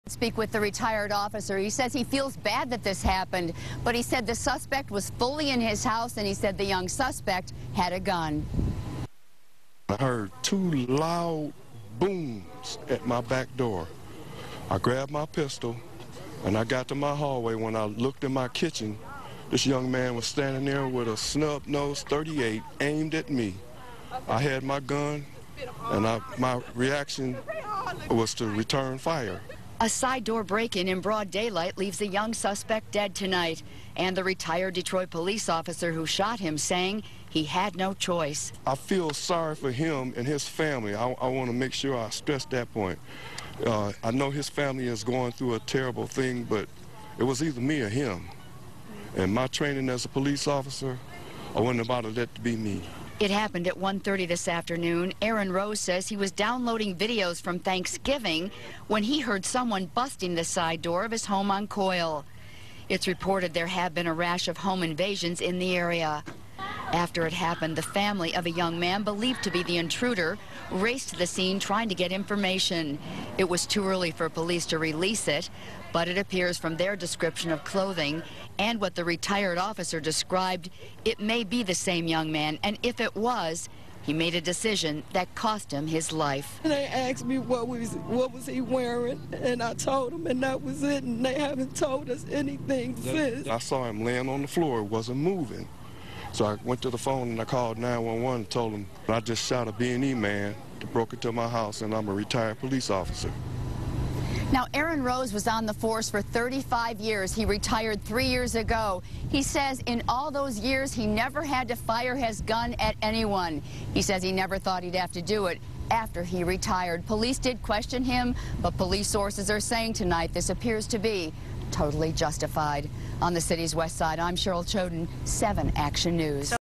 Speak with the retired officer. He says he feels bad that this happened, but he said the suspect was fully in his house, and he said the young suspect had a gun. I heard two loud booms at my back door. I grabbed my pistol and I got to my hallway. When I looked in my kitchen, this young man was standing there with a snub-nosed .38 aimed at me. I had my gun and my reaction was to return fire. A side door break-in in broad daylight leaves the young suspect dead tonight, and the retired Detroit police officer who shot him saying he had no choice. I feel sorry for him and his family. I want to make sure I stress that point. I know his family is going through a terrible thing, but it was either me or him. And my training as a police officer, I wouldn't have allowed that to be me. It happened at 1:30 this afternoon. Aaron Rose says he was downloading videos from Thanksgiving when he heard someone busting the side door of his home on Coyle. It's reported there have been a rash of home invasions in the area. After it happened, the family of a young man believed to be the intruder raced to the scene trying to get information. It was too early for police to release it, but it appears from their description of clothing and what the retired officer described, it may be the same young man, and if it was, he made a decision that cost him his life. They asked me what was he wearing, and I told them, and that was it, and they haven't told us anything since. I saw him laying on the floor, wasn't moving. So I went to the phone and I called 911 and told them I just shot a B&E man that broke into my house, and I'm a retired police officer. Now, Aaron Rose was on the force for 35 years. He retired 3 years ago. He says in all those years, he never had to fire his gun at anyone. He says he never thought he'd have to do it after he retired. Police did question him, but police sources are saying tonight this appears to be totally justified. On the city's west side, I'm Cheryl Choden, 7 Action News.